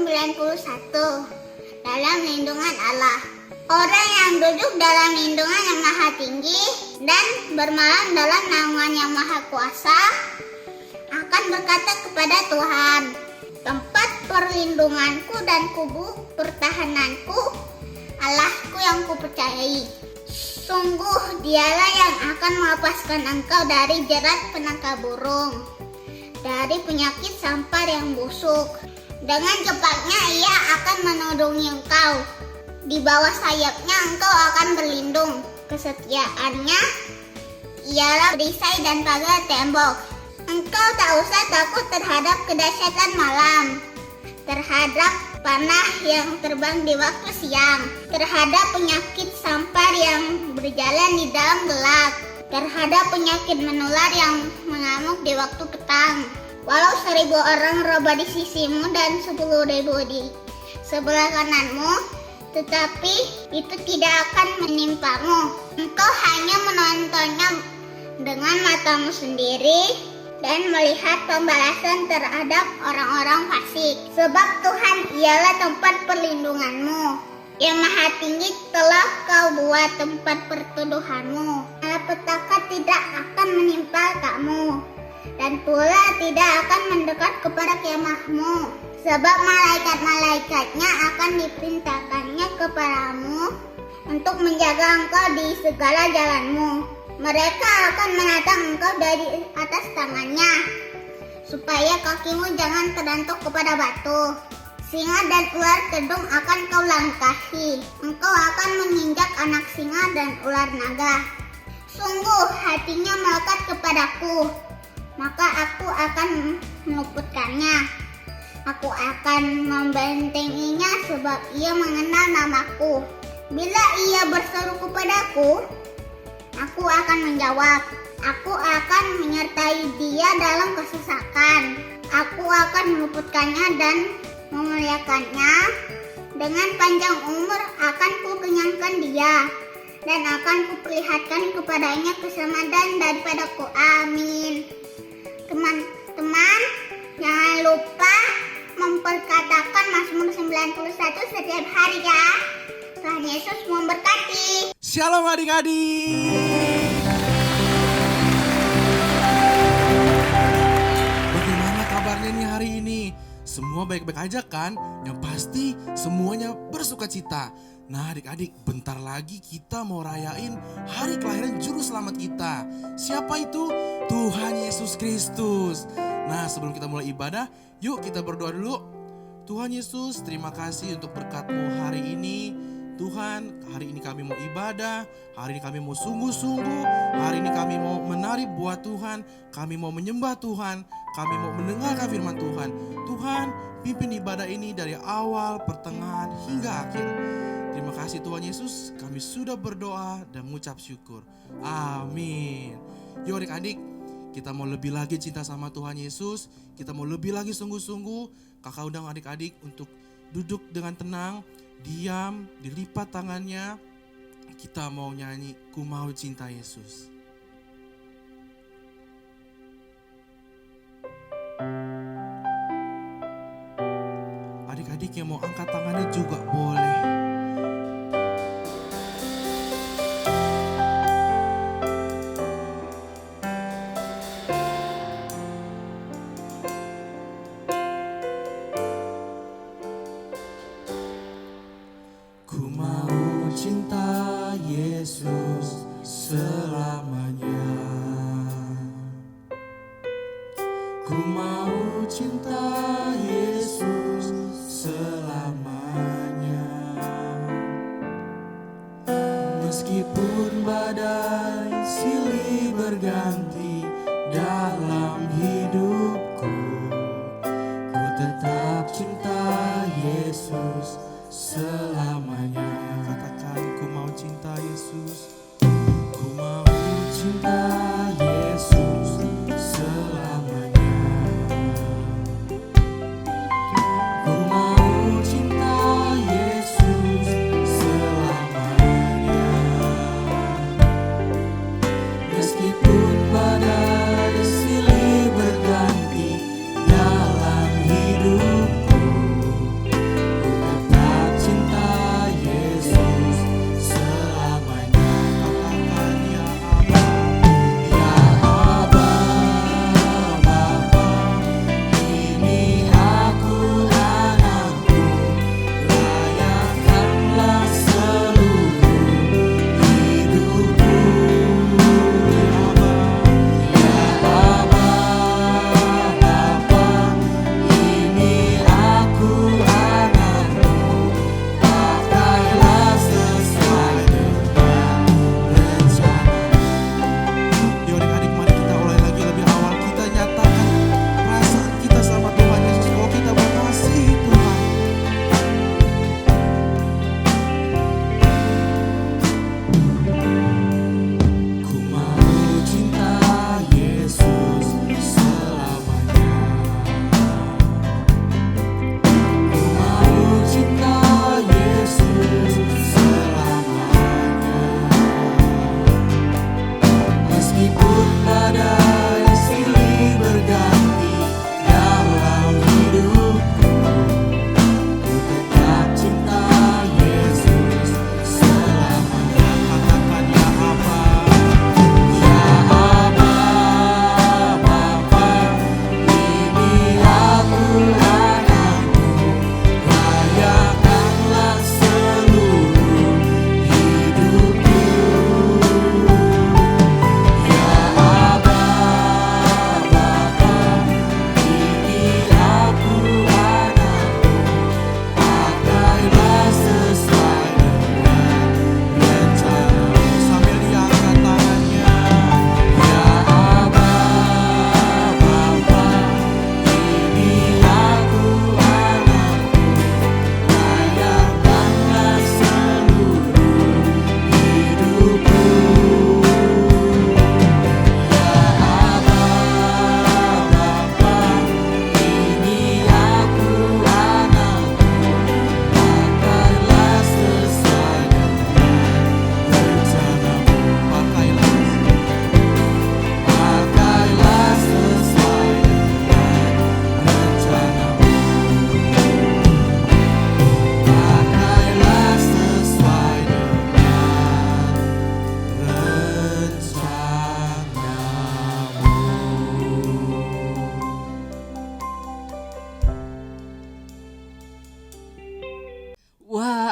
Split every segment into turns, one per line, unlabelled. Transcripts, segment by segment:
91 dalam lindungan Allah. Orang yang duduk dalam lindungan yang maha tinggi dan bermalam dalam naungan yang maha kuasa akan berkata kepada Tuhan, tempat perlindunganku dan kubu pertahananku, Allahku yang kupercayai. Sungguh dialah yang akan melepaskan engkau dari jerat penangkap burung, dari penyakit sampar yang busuk. Dengan cepatnya ia akan menudungi engkau. Di bawah sayapnya engkau akan berlindung. Kesetiaannya ialah perisai dan pagar tembok. Engkau tak usah takut terhadap kedahsyatan malam, terhadap panah yang terbang di waktu siang, terhadap penyakit sampar yang berjalan di dalam gelap, terhadap penyakit menular yang mengamuk di waktu petang. Walau 1000 orang rebah di sisimu dan 10.000 di sebelah kananmu, tetapi itu tidak akan menimpamu. Engkau hanya menontonnya dengan matamu sendiri dan melihat pembalasan terhadap orang-orang fasik. Sebab Tuhan ialah tempat perlindunganmu. Yang maha tinggi telah kau buat tempat perteduhanmu. Malapetaka tidak akan menimpa kamu, dan pula tidak akan mendekat kepada kemahmu. Sebab malaikat-malaikatnya akan diperintahkannya kepadamu untuk menjaga engkau di segala jalanmu. Mereka akan menatang engkau dari atas tangannya, supaya kakimu jangan terdantuk kepada batu. Singa dan ular kedung akan kau langkahi. Engkau akan menginjak anak singa dan ular naga. Sungguh hatinya melekat kepadaku, maka aku akan meluputkannya. Aku akan membentenginya sebab ia mengenal namaku. Bila ia berseru kepadaku, aku akan menjawab. Aku akan menyertai dia dalam kesesakan. Aku akan meluputkannya dan memuliakannya. Dengan panjang umur akan kukenyangkan dia, dan akan kuperlihatkan kepadanya keselamatan daripadaku. Amin. Teman-teman, jangan lupa memperkatakan Mazmur 91 setiap hari ya. Tuhan Yesus memberkati.
Shalom adik-adik. Bagaimana kabarnya nih hari ini? Semua baik-baik aja kan? Yang pasti semuanya bersuka cita. Nah adik-adik, bentar lagi kita mau rayain hari kelahiran juru selamat kita. Siapa itu? Tuhan Yesus Kristus. Nah sebelum kita mulai ibadah, yuk kita berdoa dulu. Tuhan Yesus, terima kasih untuk berkat-Mu hari ini. Tuhan, hari ini kami mau ibadah, hari ini kami mau sungguh-sungguh, hari ini kami mau menari buat Tuhan, kami mau menyembah Tuhan, kami mau mendengarkan firman Tuhan. Tuhan, pimpin ibadah ini dari awal, pertengahan, hingga akhir. Terima kasih Tuhan Yesus, kami sudah berdoa dan mengucap syukur. Amin. Yuk adik-adik, kita mau lebih lagi cinta sama Tuhan Yesus, kita mau lebih lagi sungguh-sungguh. Kakak undang adik-adik untuk duduk dengan tenang, diam, dilipat tangannya. Kita mau nyanyi Ku Mau Cinta Yesus. Adik-adik yang mau angkat tangannya juga boleh. Ku mau cinta Yesus selamanya. Ku mau cinta Yesus selamanya. Meskipun badai silih berganti dalam hidupku, ku tetap cinta Yesus selamanya. Katakan, ku mau cinta Yesus. Ku mau cinta Yesus selamanya. Ku mau cinta Yesus selamanya. Meskipun badai silih berganti dalam hidupku,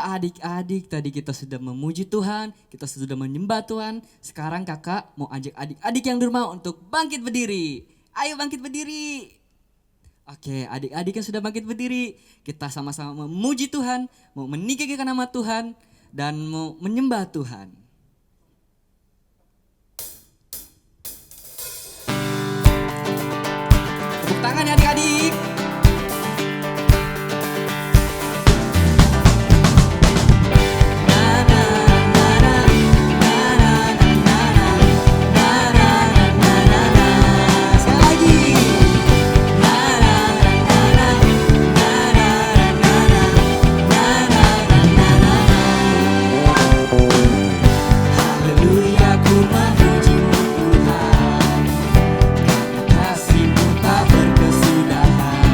adik-adik, tadi kita sudah memuji Tuhan, kita sudah menyembah Tuhan. Sekarang kakak mau ajak adik-adik yang di rumah untuk bangkit berdiri. Ayo bangkit berdiri. Oke, adik-adik yang sudah bangkit berdiri, kita sama-sama memuji Tuhan, mau meninggikan nama Tuhan, dan mau menyembah Tuhan. Tepuk tangan ya adik-adik. Kasih-Mu tak berkesudahan.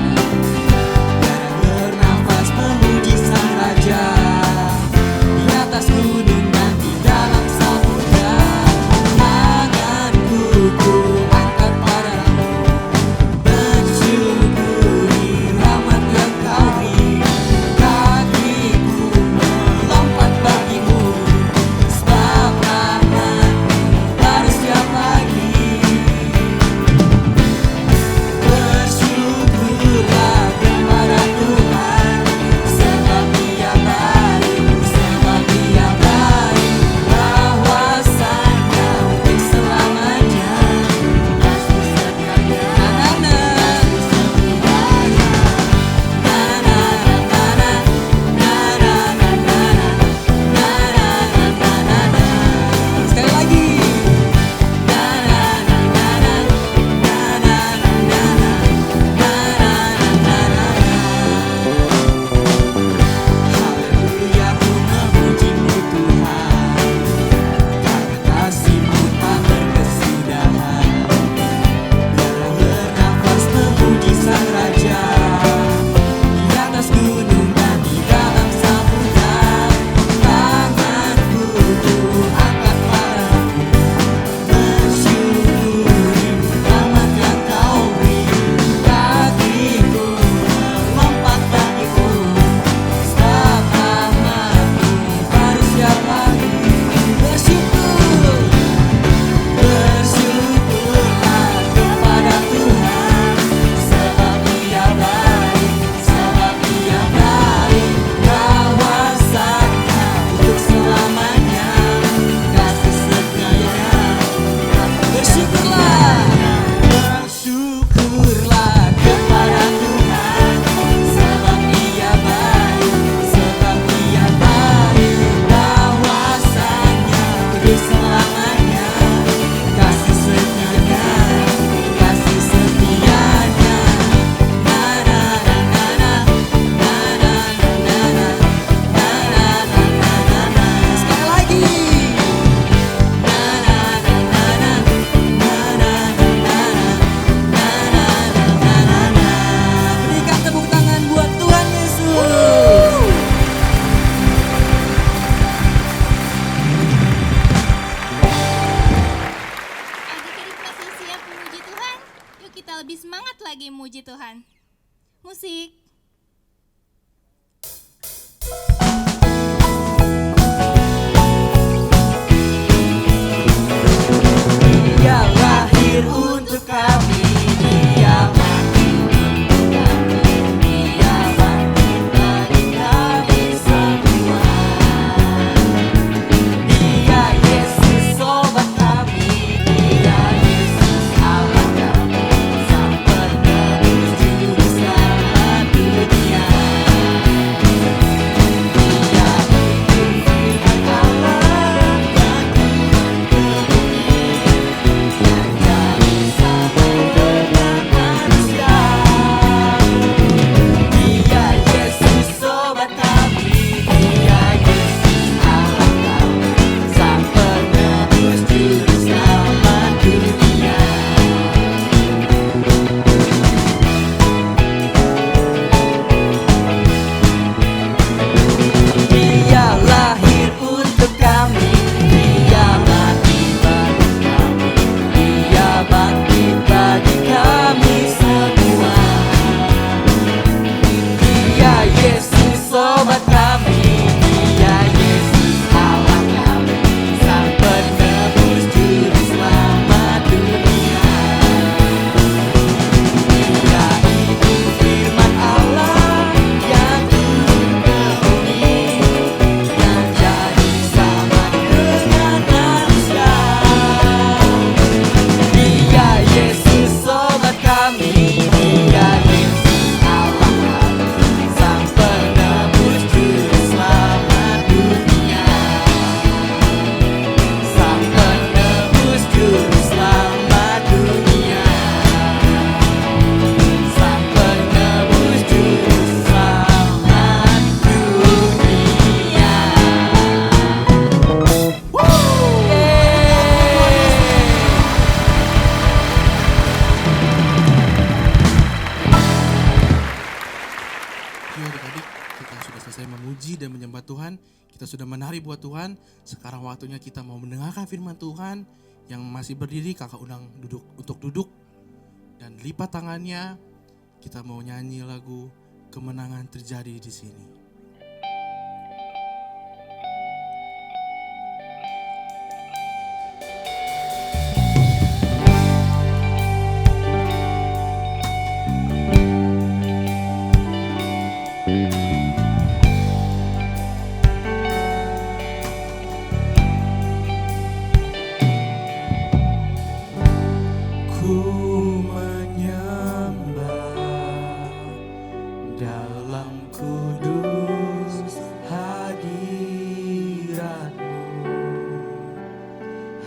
Yuk adik-adik, kita sudah selesai memuji dan menyembah Tuhan. Kita sudah menari buat Tuhan. Sekarang waktunya kita mau mendengarkan firman Tuhan. Yang masih berdiri, kakak undang untuk duduk. Dan lipat tangannya, kita mau nyanyi lagu Kemenangan Terjadi di Sini. Ku menyembah dalam kudus hadirat-Mu,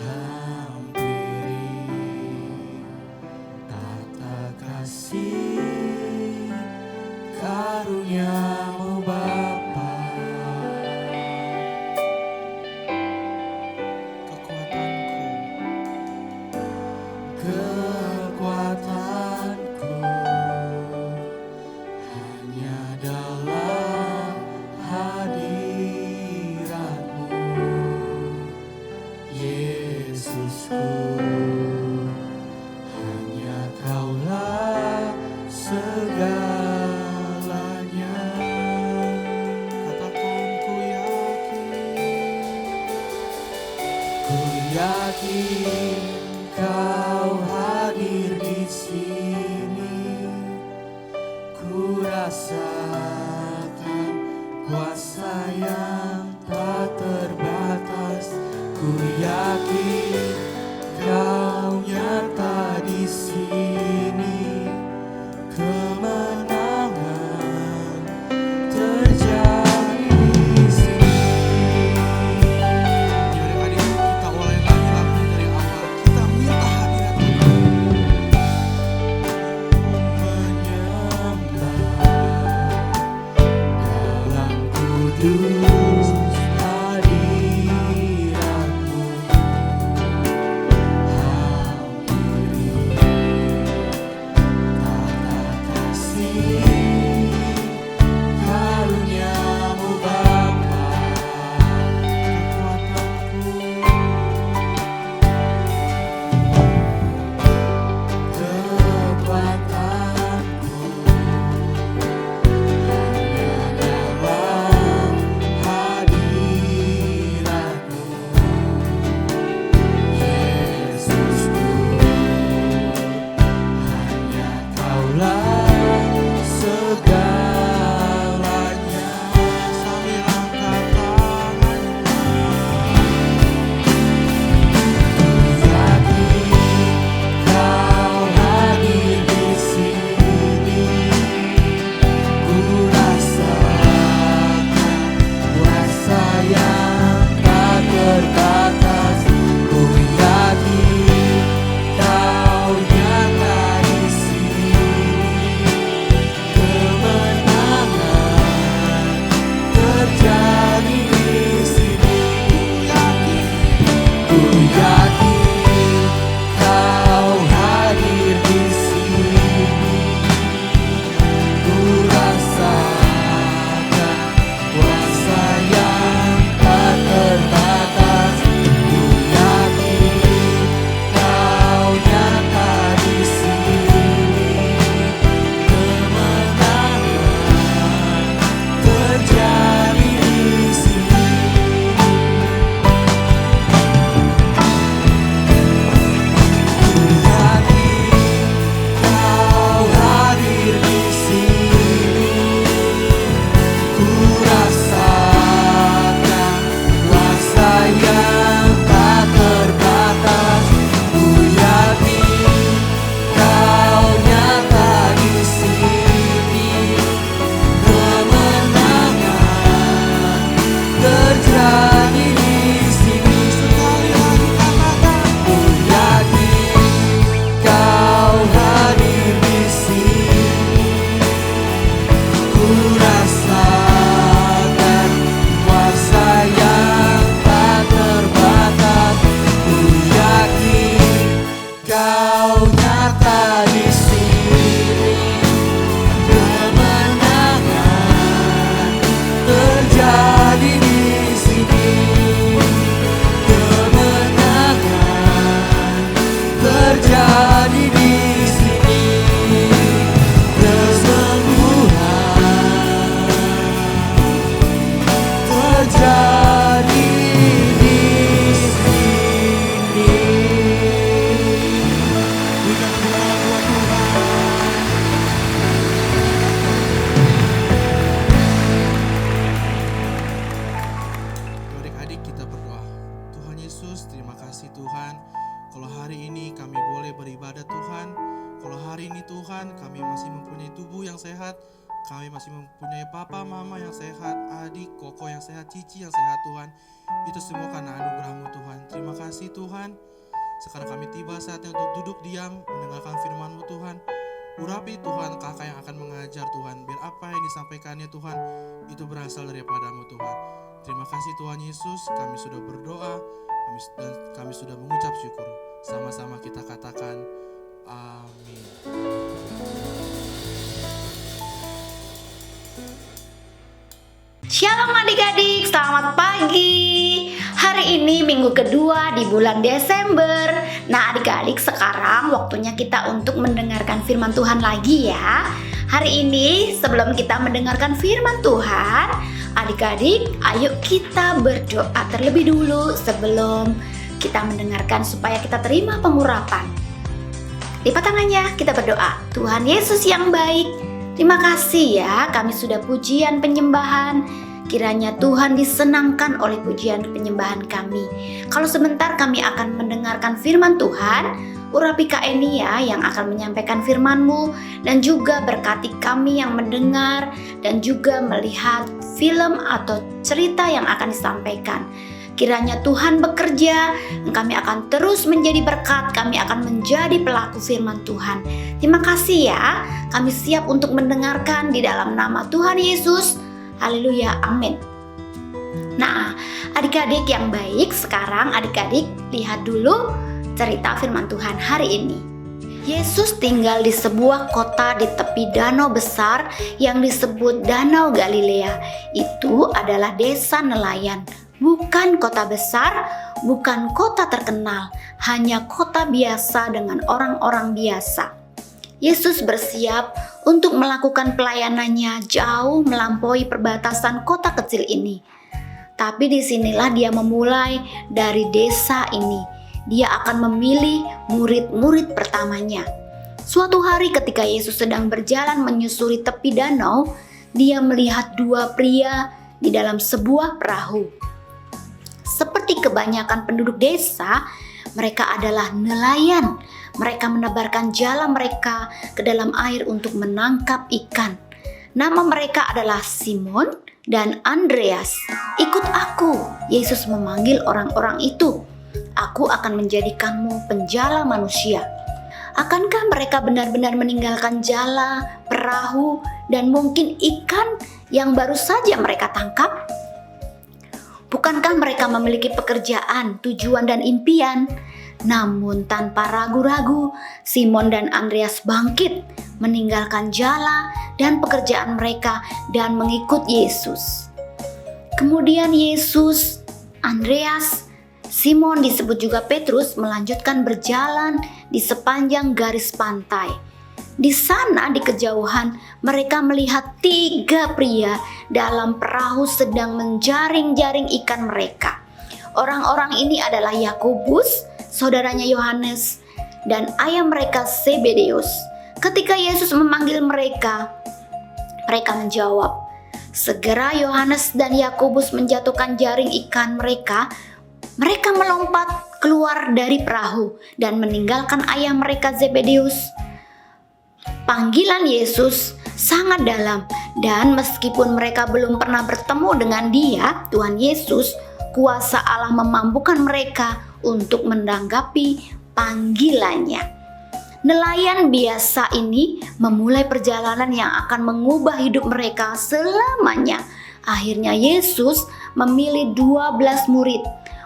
hampiri tata kasih karunia-Mu Bapa. Kekuatanku hanya dalam hadirat-Mu, Yesusku, hanya Kaulah segalanya. Katakan ku yakin Kau hadir di sini. Ku rasakan kuasa yang tak terbatas. Ku yakin Kau nyata di sini. Kemenangan terjadi di sini. Adik-adik, kita ulangi lagi lagu dari awal. Kita minta hadirat Tuhan. Menyembah dalam kudus hadirat-Mu, hampiri tata kasih karunia-Mu Bapa. Kekuatanku hanya dalam masih mempunyai papa, mama yang sehat, adik, koko yang sehat, cici yang sehat Tuhan. Itu semua karena anugerah-Mu Tuhan. Terima kasih Tuhan. Sekarang kami tiba saatnya untuk duduk diam, mendengarkan firman-Mu Tuhan. Urapi Tuhan kakak yang akan mengajar Tuhan, biar apa yang disampaikannya Tuhan itu berasal daripada-Mu Tuhan. Terima kasih Tuhan Yesus, kami sudah berdoa dan kami sudah mengucap syukur. Sama-sama kita katakan amin.
Shalom adik-adik, selamat pagi. Hari ini minggu kedua di bulan Desember. Nah adik-adik, sekarang waktunya kita untuk mendengarkan firman Tuhan lagi ya. Hari ini sebelum kita mendengarkan firman Tuhan, adik-adik ayo kita berdoa terlebih dulu sebelum kita mendengarkan supaya kita terima pengurapan. Lipat tangannya, kita berdoa. Tuhan Yesus yang baik, terima kasih ya, kami sudah pujian penyembahan. Kiranya Tuhan disenangkan oleh pujian penyembahan kami. Kalau sebentar kami akan mendengarkan firman Tuhan, urapi Kak Eni ya yang akan menyampaikan firman-Mu, dan juga berkati kami yang mendengar dan juga melihat film atau cerita yang akan disampaikan. Kiranya Tuhan bekerja, kami akan terus menjadi berkat, kami akan menjadi pelaku firman Tuhan. Terima kasih ya, kami siap untuk mendengarkan di dalam nama Tuhan Yesus. Haleluya, amin. Nah, adik-adik yang baik, sekarang adik-adik lihat dulu cerita firman Tuhan hari ini. Yesus tinggal di sebuah kota di tepi danau besar yang disebut Danau Galilea. Itu adalah desa nelayan. Bukan kota besar, bukan kota terkenal, hanya kota biasa dengan orang-orang biasa. Yesus bersiap untuk melakukan pelayanannya jauh melampaui perbatasan kota kecil ini. Tapi disinilah dia memulai dari desa ini. Dia akan memilih murid-murid pertamanya. Suatu hari ketika Yesus sedang berjalan menyusuri tepi danau, dia melihat dua pria di dalam sebuah perahu. Seperti kebanyakan penduduk desa, mereka adalah nelayan. Mereka menebarkan jala mereka ke dalam air untuk menangkap ikan. Nama mereka adalah Simon dan Andreas. Ikut aku, Yesus memanggil orang-orang itu. Aku akan menjadikanmu penjala manusia. Akankah mereka benar-benar meninggalkan jala, perahu, dan mungkin ikan yang baru saja mereka tangkap? Bukankah mereka memiliki pekerjaan, tujuan, dan impian? Namun tanpa ragu-ragu, Simon dan Andreas bangkit, meninggalkan jala dan pekerjaan mereka dan mengikut Yesus. Kemudian Yesus, Andreas, Simon disebut juga Petrus melanjutkan berjalan di sepanjang garis pantai. Di sana di kejauhan mereka melihat 3 pria dalam perahu sedang menjaring-jaring ikan mereka. Orang-orang ini adalah Yakobus, saudaranya Yohanes, dan ayah mereka Zebedeus. Ketika Yesus memanggil mereka, mereka menjawab. Segera Yohanes dan Yakobus menjatuhkan jaring ikan mereka. Mereka melompat keluar dari perahu dan meninggalkan ayah mereka Zebedeus. Panggilan Yesus sangat dalam, dan meskipun mereka belum pernah bertemu dengan Dia, Tuhan Yesus, kuasa Allah memampukan mereka untuk menanggapi panggilannya. Nelayan biasa ini memulai perjalanan yang akan mengubah hidup mereka selamanya. Akhirnya Yesus memilih 12 murid.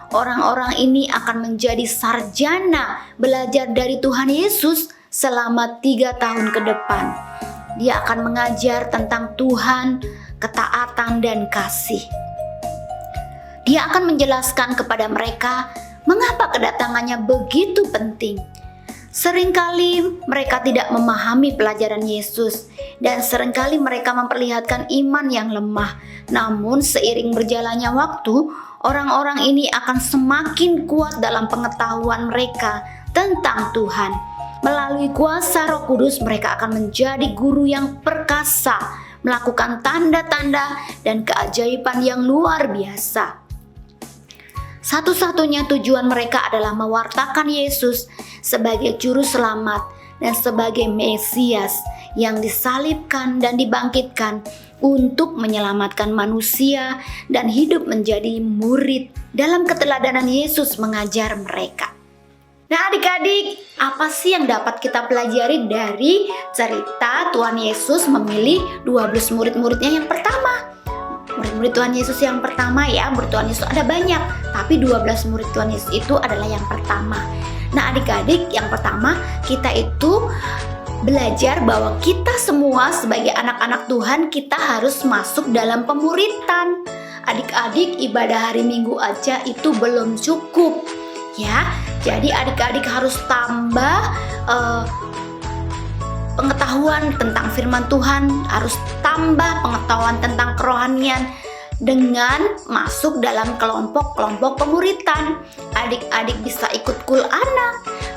Orang-orang ini akan menjadi sarjana belajar dari Tuhan Yesus selama 3 tahun ke depan. Dia akan mengajar tentang Tuhan, ketaatan, dan kasih. Dia akan menjelaskan kepada mereka mengapa kedatangannya begitu penting. Seringkali mereka tidak memahami pelajaran Yesus, dan seringkali mereka memperlihatkan iman yang lemah. Namun seiring berjalannya waktu, orang-orang ini akan semakin kuat dalam pengetahuan mereka tentang Tuhan. Melalui kuasa Roh Kudus mereka akan menjadi guru yang perkasa, melakukan tanda-tanda dan keajaiban yang luar biasa. Satu-satunya tujuan mereka adalah mewartakan Yesus sebagai juru selamat dan sebagai Mesias yang disalibkan dan dibangkitkan untuk menyelamatkan manusia dan hidup menjadi murid dalam keteladanan Yesus mengajar mereka. Nah adik-adik, apa sih yang dapat kita pelajari dari cerita Tuhan Yesus memilih 12 murid-muridnya yang pertama? Murid-murid Tuhan Yesus yang pertama ya, murid Tuhan Yesus ada banyak, tapi 12 murid Tuhan Yesus itu adalah yang pertama. Nah adik-adik, yang pertama kita itu belajar bahwa kita semua sebagai anak-anak Tuhan kita harus masuk dalam pemuritan. Adik-adik, ibadah hari Minggu aja itu belum cukup ya. Jadi adik-adik harus tambah pengetahuan tentang firman Tuhan, harus tambah pengetahuan tentang kerohanian dengan masuk dalam kelompok-kelompok pemuritan. Adik-adik bisa ikut kul anak,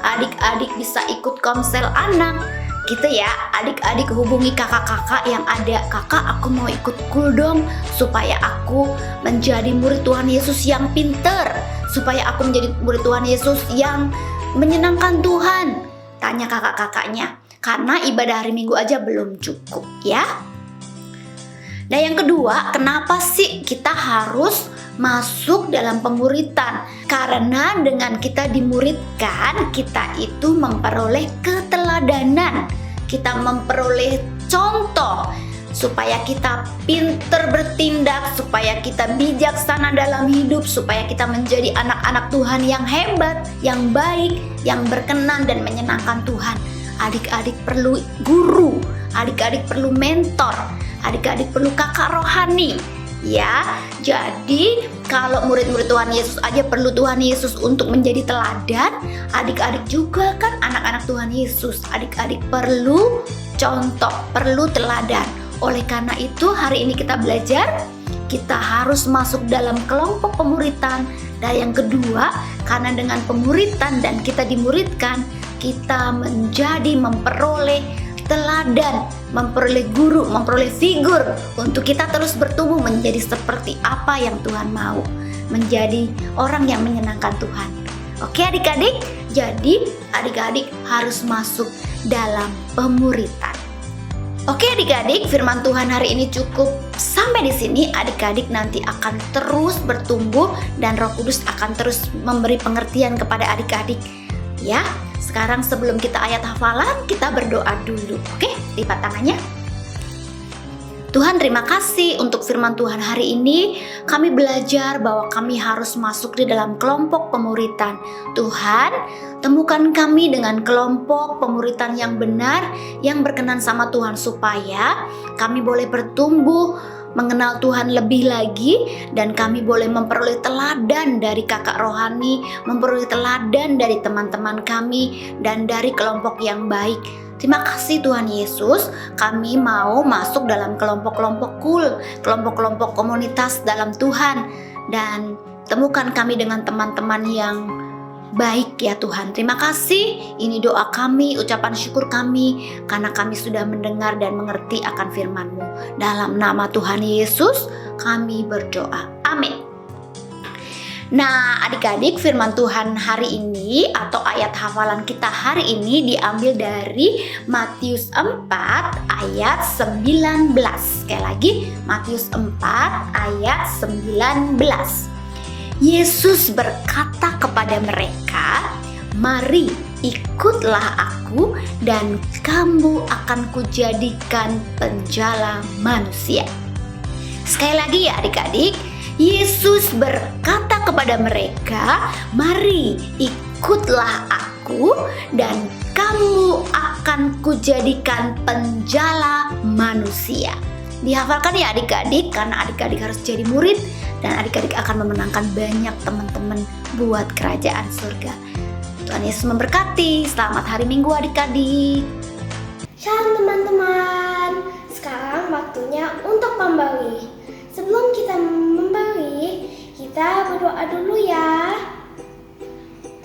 adik-adik bisa ikut komsel anak gitu ya. Adik-adik hubungi kakak-kakak yang ada, kakak aku mau ikut kul dong supaya aku menjadi murid Tuhan Yesus yang pinter, supaya aku menjadi murid Tuhan Yesus yang menyenangkan Tuhan. Tanya kakak-kakaknya, karena ibadah hari Minggu aja belum cukup ya. Nah yang kedua, kenapa sih kita harus masuk dalam pemuritan? Karena dengan kita dimuridkan, kita itu memperoleh keteladanan, kita memperoleh contoh supaya kita pinter bertindak, supaya kita bijaksana dalam hidup, supaya kita menjadi anak-anak Tuhan yang hebat, yang baik, yang berkenan dan menyenangkan Tuhan. Adik-adik perlu guru, adik-adik perlu mentor, adik-adik perlu kakak rohani ya. Jadi kalau murid-murid Tuhan Yesus aja perlu Tuhan Yesus untuk menjadi teladan, adik-adik juga kan anak-anak Tuhan Yesus. Adik-adik perlu contoh, perlu teladan. Oleh karena itu hari ini kita belajar, kita harus masuk dalam kelompok pemuritan. Dan yang kedua, karena dengan pemuritan dan kita dimuridkan, kita menjadi memperoleh teladan, memperoleh guru, memperoleh figur untuk kita terus bertumbuh menjadi seperti apa yang Tuhan mau, menjadi orang yang menyenangkan Tuhan. Oke adik-adik, jadi adik-adik harus masuk dalam pemuritan. Oke adik-adik, firman Tuhan hari ini cukup sampai di sini. Adik-adik nanti akan terus bertumbuh dan Roh Kudus akan terus memberi pengertian kepada adik-adik ya. Sekarang sebelum kita ayat hafalan, kita berdoa dulu. Oke, lipat tangannya. Tuhan terima kasih untuk firman Tuhan hari ini. Kami belajar bahwa kami harus masuk di dalam kelompok pemuritan. Tuhan, temukan kami dengan kelompok pemuritan yang benar, yang berkenan sama Tuhan, supaya kami boleh bertumbuh mengenal Tuhan lebih lagi, dan kami boleh memperoleh teladan dari kakak rohani, memperoleh teladan dari teman-teman kami, dan dari kelompok yang baik. Terima kasih Tuhan Yesus, kami mau masuk dalam kelompok-kelompok kul, kelompok-kelompok komunitas dalam Tuhan, dan temukan kami dengan teman-teman yang baik ya Tuhan. Terima kasih, ini doa kami, ucapan syukur kami, karena kami sudah mendengar dan mengerti akan firman-Mu. Dalam nama Tuhan Yesus kami berdoa, amin. Nah adik-adik, firman Tuhan hari ini atau ayat hafalan kita hari ini diambil dari Matius 4 ayat 19. Sekali lagi, Matius 4 ayat 19. Yesus berkata kepada mereka, "Mari ikutlah aku dan kamu akan kujadikan penjala manusia." Sekali lagi ya adik-adik, Yesus berkata kepada mereka, "Mari ikutlah aku dan kamu akan kujadikan penjala manusia." Dihafalkan ya adik-adik, karena adik-adik harus jadi murid dan adik-adik akan memenangkan banyak teman-teman buat kerajaan surga. Tuhan Yesus memberkati. Selamat hari Minggu adik-adik.
Shalom teman-teman. Sekarang waktunya untuk membeli. Sebelum kita membeli, kita berdoa dulu ya.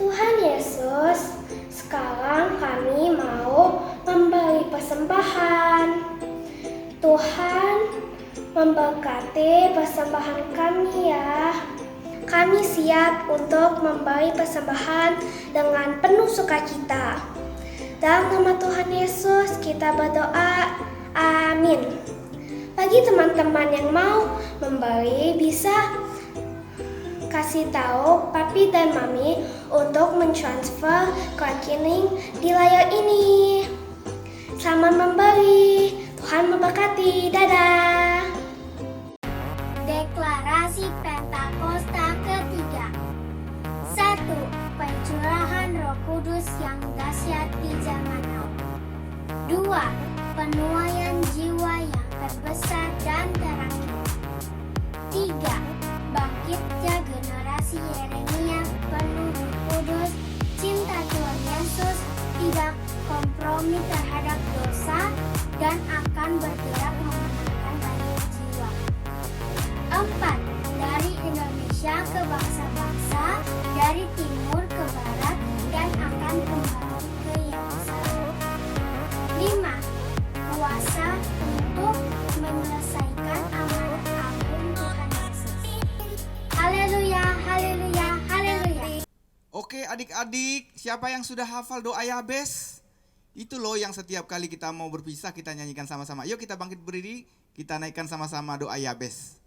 Tuhan Yesus, sekarang kami mau memberi persembahan. Tuhan, memberkati persembahan kami ya. Kami siap untuk memberi persembahan dengan penuh sukacita. Dalam nama Tuhan Yesus kita berdoa, amin. Bagi teman-teman yang mau membeli bisa kasih tahu papi dan mami untuk mentransfer ke rekening di layar ini. Selamat membeli. Tuhan memberkati. Dadah.
Deklarasi Pentakosta ketiga. 1. Pencurahan Roh Kudus yang dahsyat di zaman now. 2. Penuaian jiwa yang terbesar dan terakhir. 3. Bangkitnya generasi Yeremia penuh Roh Kudus, cinta Tuhan Yesus, tidak kompromi terhadap dosa, dan akan bergerak memenangkan banyak jiwa. 4. Dari Indonesia ke bangsa-bangsa, dari timur ke barat, dan akan kembali ke Yerusalem. 5. Kuasa untuk menyelesaikan amanat agung Tuhan Yesus. Haleluya, haleluya, haleluya.
Oke adik-adik, siapa yang sudah hafal doa Yabes? Itu loh yang setiap kali kita mau berpisah kita nyanyikan sama-sama. Yuk kita bangkit berdiri, kita naikkan sama-sama doa Yabes.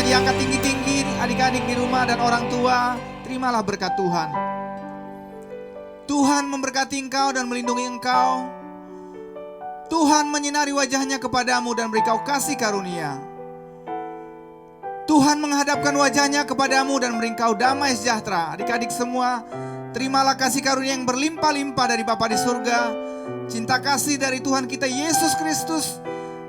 Diangkat tinggi-tinggi adik-adik di rumah dan orang tua. Terimalah berkat Tuhan. Tuhan memberkati engkau dan melindungi engkau. Tuhan menyinari wajahnya kepadamu dan beri kau kasih karunia. Tuhan menghadapkan wajahnya kepadamu dan beri kau damai sejahtera. Adik-adik semua, terimalah kasih karunia yang berlimpah-limpah dari Bapa di surga, cinta kasih dari Tuhan kita Yesus Kristus,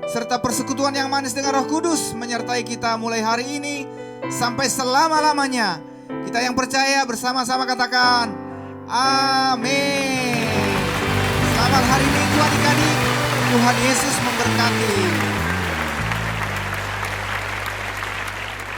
serta persekutuan yang manis dengan Roh Kudus menyertai kita mulai hari ini sampai selama-lamanya. Kita yang percaya bersama-sama katakan amin. Selamat hari Minggu adik-adik. Tuhan Yesus memberkati.